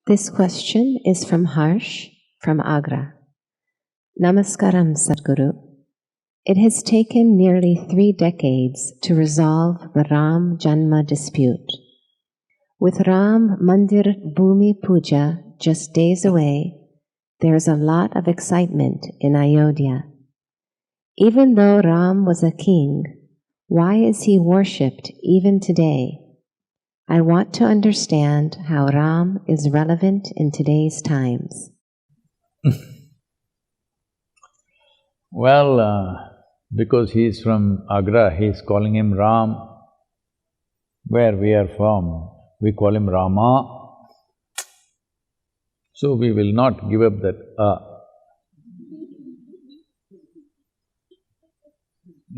This question is from Harsh from Agra. Namaskaram, Sadhguru. It has taken nearly 3 decades to resolve the Ram Janma dispute. With Ram Mandir Bhumi Puja just days away, there's a lot of excitement in Ayodhya. Even though Ram was a king, why is he worshipped even today? I want to understand how Ram is relevant in today's times. Well, because he's from Agra, he's calling him Ram. Where we are from, we call him Rama. So we will not give up that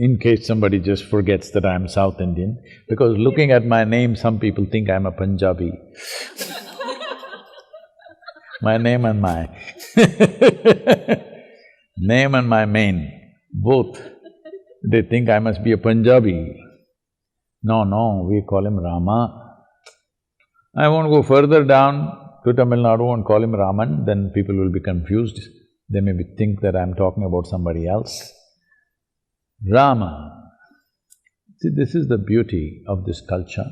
in case somebody just forgets that I'm South Indian, because looking at my name, some people think I'm a Punjabi. My name and my name and my mane, both, they think I must be a Punjabi. No, we call him Rama. I won't go further down to Tamil Nadu and call him Raman, then people will be confused. They may think that I'm talking about somebody else. Rama. See, this is the beauty of this culture,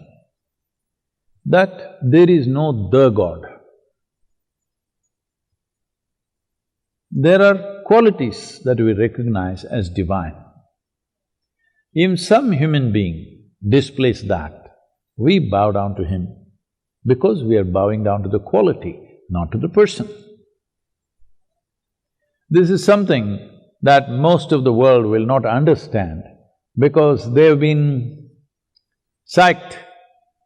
that there is no the God. There are qualities that we recognize as divine. If some human being displays that, we bow down to him because we are bowing down to the quality, not to the person. This is something that most of the world will not understand because they've been psyched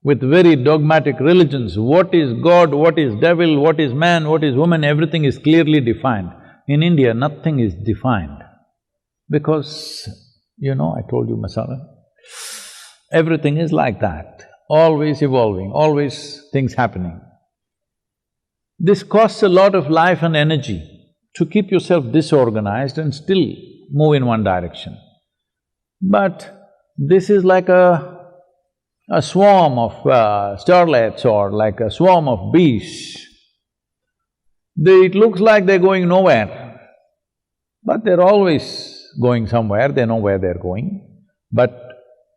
with very dogmatic religions. What is God, what is devil, what is man, what is woman, everything is clearly defined. In India, nothing is defined because, I told you masala, everything is like that, always evolving, always things happening. This costs a lot of life and energy to keep yourself disorganized and still move in one direction. But this is like a swarm of starlets or like a swarm of bees. It looks like they're going nowhere, but they're always going somewhere, they know where they're going. But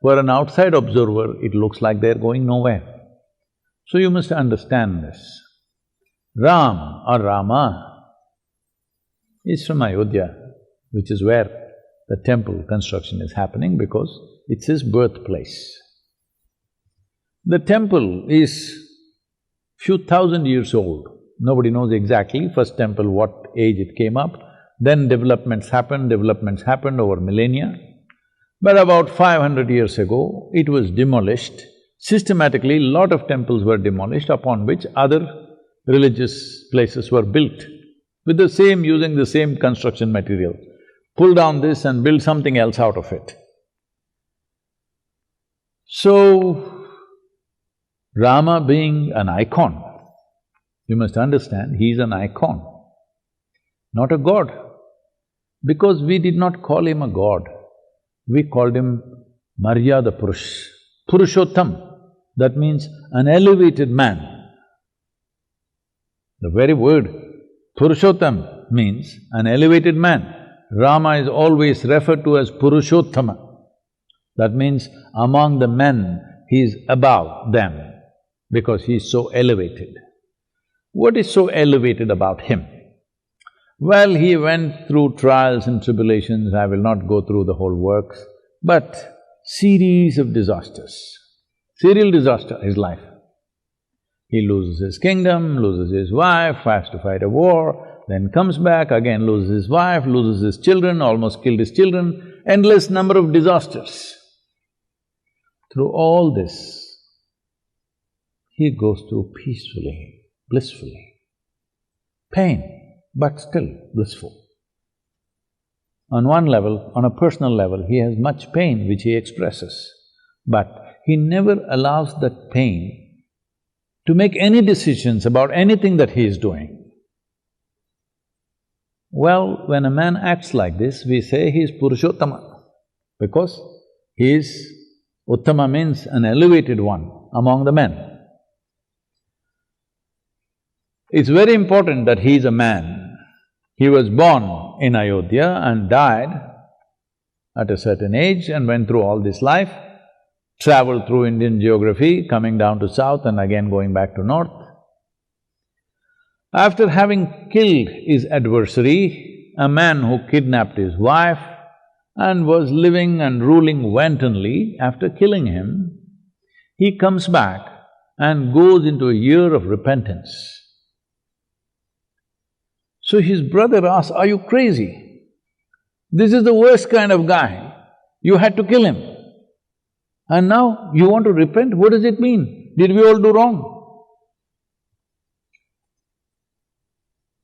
for an outside observer, it looks like they're going nowhere. So you must understand this. Ram or Rama is from Ayodhya, which is where the temple construction is happening because it's his birthplace. The temple is few thousand years old. Nobody knows exactly first temple, what age it came up. Then developments happened over millennia. But about 500 years ago, it was demolished. Systematically, lot of temples were demolished, upon which other religious places were built with using the same construction material. Pull down this and build something else out of it. So, Rama being an icon, you must understand, he is an icon, not a god. Because we did not call him a god, we called him Maryada Purush, Purushottam, that means an elevated man. The very word Purushottam means an elevated man. Rama is always referred to as Purushottama. That means among the men, he is above them because he is so elevated. What is so elevated about him? Well, he went through trials and tribulations, I will not go through the whole works, but series of disasters, serial disaster, his life. He loses his kingdom, loses his wife, has to fight a war, then comes back, again loses his wife, loses his children, almost killed his children, endless number of disasters. Through all this, he goes through peacefully, blissfully. Pain, but still blissful. On one level, on a personal level, he has much pain which he expresses, but he never allows that pain to make any decisions about anything that he is doing. Well, when a man acts like this, we say he is Purushottama, because he is… Uttama means an elevated one among the men. It's very important that he is a man. He was born in Ayodhya and died at a certain age and went through all this life, traveled through Indian geography, coming down to south and again going back to north. After having killed his adversary, a man who kidnapped his wife and was living and ruling wantonly, after killing him, he comes back and goes into a year of repentance. So his brother asks, "Are you crazy? This is the worst kind of guy. You had to kill him. And now you want to repent? What does it mean? Did we all do wrong?"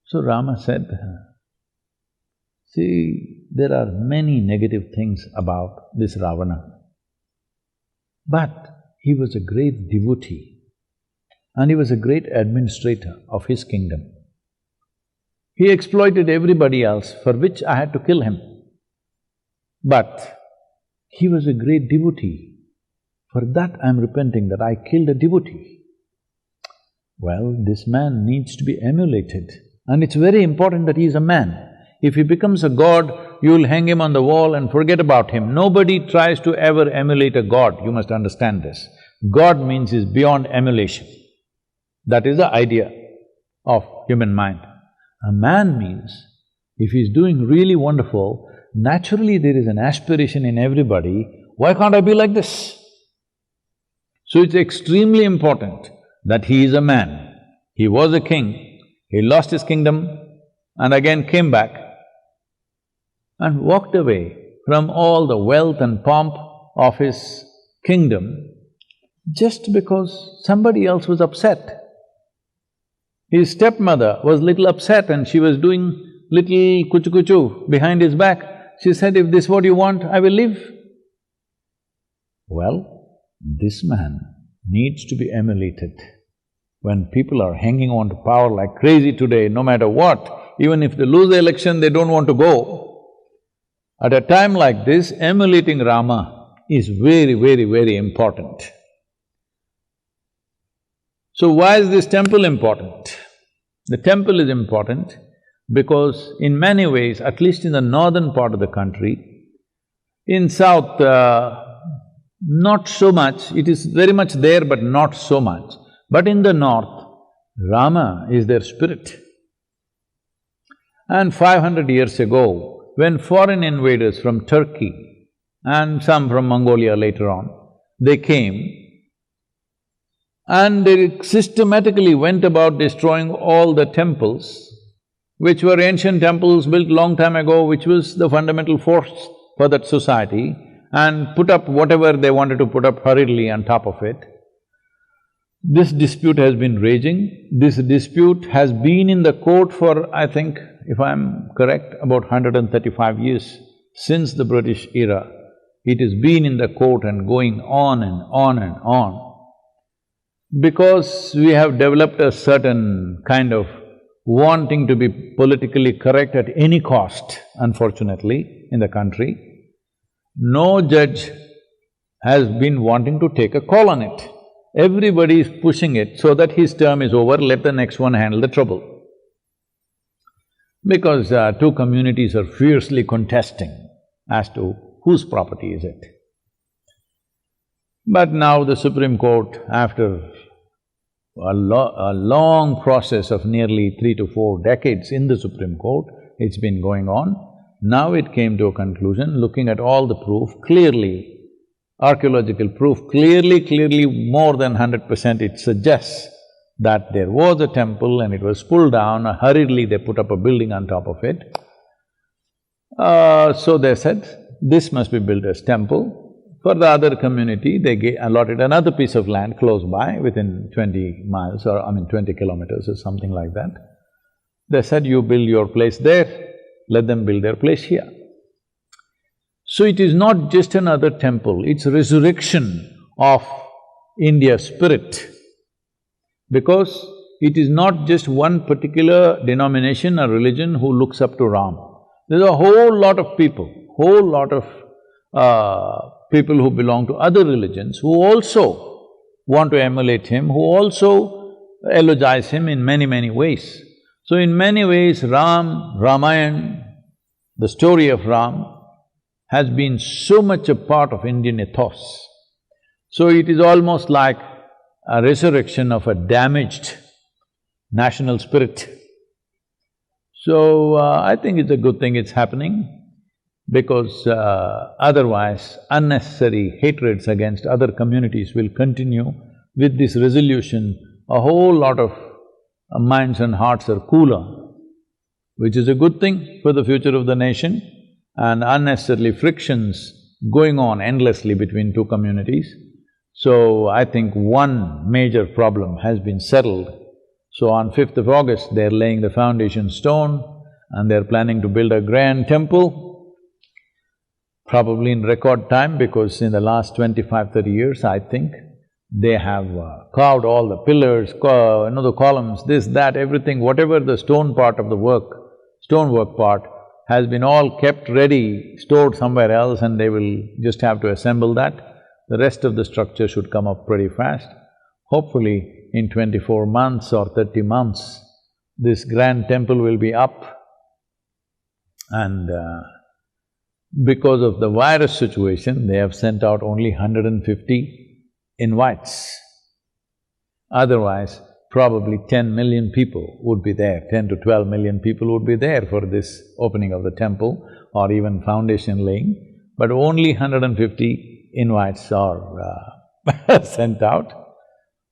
So Rama said, "See, there are many negative things about this Ravana, but he was a great devotee and he was a great administrator of his kingdom. He exploited everybody else, for which I had to kill him. But he was a great devotee. For that I'm repenting that I killed a devotee." Well, this man needs to be emulated, and it's very important that he is a man. If he becomes a god, you'll hang him on the wall and forget about him. Nobody tries to ever emulate a god, you must understand this. God means is beyond emulation. That is the idea of human mind. A man means, if he's doing really wonderful, naturally there is an aspiration in everybody, why can't I be like this? So it's extremely important that he is a man. He was a king, he lost his kingdom and again came back and walked away from all the wealth and pomp of his kingdom just because somebody else was upset. His stepmother was little upset and she was doing little kuchu-kuchu behind his back. She said, "If this is what you want, I will leave." Well, this man needs to be emulated. When people are hanging on to power like crazy today, no matter what, even if they lose the election, they don't want to go. At a time like this, emulating Rama is very, very, very important. So why is this temple important? The temple is important because in many ways, at least in the northern part of the country, in south, not so much, it is very much there but not so much. But in the north, Rama is their spirit. And 500 years ago, when foreign invaders from Turkey and some from Mongolia later on, they came and they systematically went about destroying all the temples, which were ancient temples built long time ago, which was the fundamental force for that society, and put up whatever they wanted to put up hurriedly on top of it. This dispute has been raging. This dispute has been in the court for, I think, if I'm correct, about 135 years since the British era. It has been in the court and going on and on and on. Because we have developed a certain kind of wanting to be politically correct at any cost, unfortunately, in the country, no judge has been wanting to take a call on it. Everybody is pushing it so that his term is over, let the next one handle the trouble. Because two communities are fiercely contesting as to whose property is it. But now the Supreme Court, after a long process of nearly 3 to 4 decades in the Supreme Court, it's been going on, now it came to a conclusion, looking at all the proof, clearly, archaeological proof, clearly more than 100% it suggests that there was a temple and it was pulled down, hurriedly they put up a building on top of it. So they said, this must be built as temple. For the other community, they allotted another piece of land close by, within 20 miles or 20 kilometers or something like that. They said, you build your place there, let them build their place here. So it is not just another temple, it's a resurrection of India's spirit. Because it is not just one particular denomination or religion who looks up to Ram. There's a whole lot of people, people who belong to other religions who also want to emulate him, who also eulogize him in many, many ways. So in many ways, Ramayana, the story of Ram, has been so much a part of Indian ethos. So it is almost like a resurrection of a damaged national spirit. So, I think it's a good thing it's happening because otherwise unnecessary hatreds against other communities will continue. With this resolution, a whole lot of minds and hearts are cooler, which is a good thing for the future of the nation, and unnecessarily frictions going on endlessly between two communities. So, I think one major problem has been settled. So on 5th of August, they're laying the foundation stone and they're planning to build a grand temple, probably in record time, because in the last 25-30 years, I think, they have carved all the pillars, the columns, this, that, everything, whatever the stone part of the work, stonework part, has been all kept ready, stored somewhere else, and they will just have to assemble that. The rest of the structure should come up pretty fast. Hopefully, in 24 months or 30 months, this grand temple will be up. And because of the virus situation, they have sent out only 150 invites. Otherwise, probably 10 million people would be there, 10 to 12 million people would be there for this opening of the temple or even foundation laying, but only 150 invites are sent out.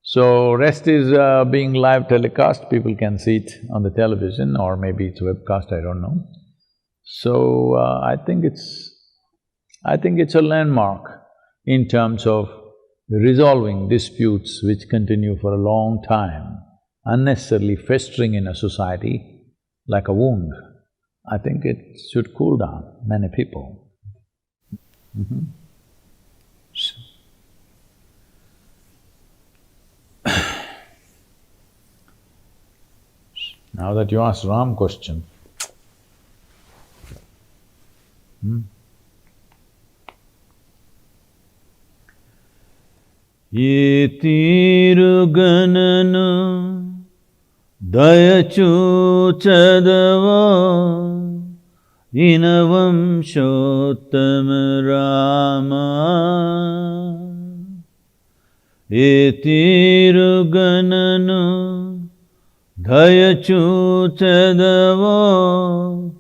So, rest is being live telecast, people can see it on the television or maybe it's webcast, I don't know. So, I think it's a landmark in terms of resolving disputes which continue for a long time, unnecessarily festering in a society like a wound. I think it should cool down many people. Now that you asked Ram question, Ye tiru gananu dayachu chadava inavam shottama Rama. Ye tiru gananu dayachu chadava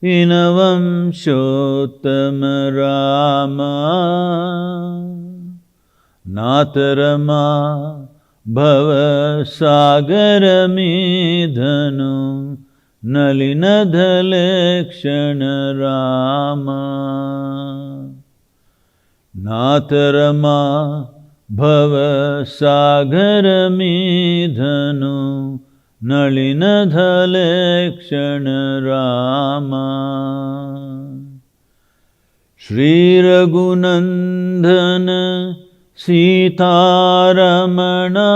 inavam shottama Rama. Natarama bhava sagaramidhanu nalinadhalekshana Rama. Natarama bhava sagaramidhanu nalinadhalekshana Rama. Shri Raghunandana Sitaramana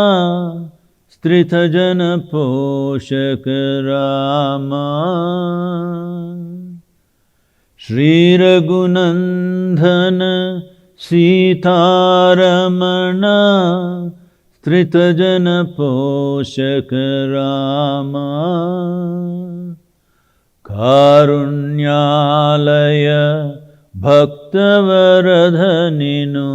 Stritha Poshaka Rama. Shri Raghunandana Sitaramana Stritha Poshaka Rama. Karunyalaya Bhaktavaradhaninu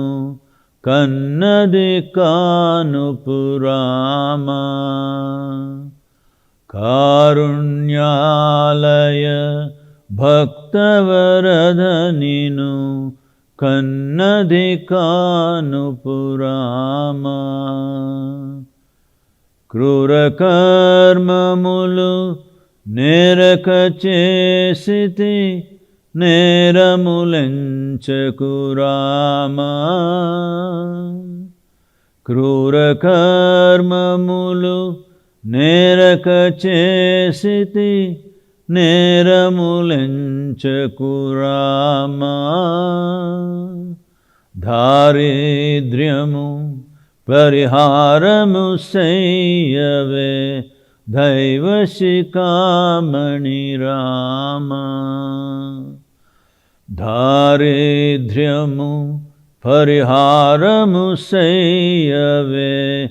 Kannadikanupurama. Karunyalaya Bhaktavaradhaninu Kannadikanupurama. Krurakarmamulu nerakachesiti Neramulenchakurama. Krurakarmamulu nerakachesiti Neramulenchakurama. Daridryamu pariharamu sayyave Daivashikamani Rama. Daridryamu pariharamu sayyave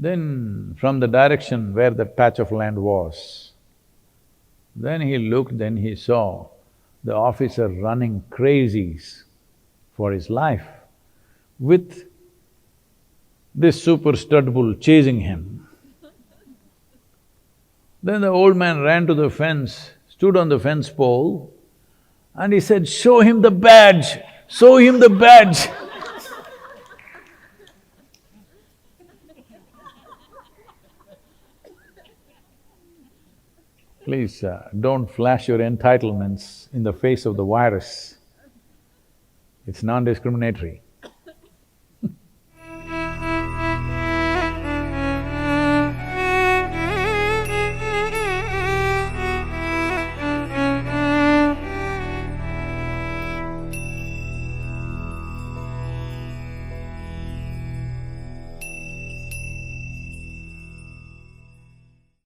Then from the direction where that patch of land was, then he looked, then he saw the officer running crazies for his life with this super stud bull chasing him. Then the old man ran to the fence, stood on the fence pole, and he said, "Show him the badge! Show him the badge!" Please, don't flash your entitlements in the face of the virus. It's non-discriminatory.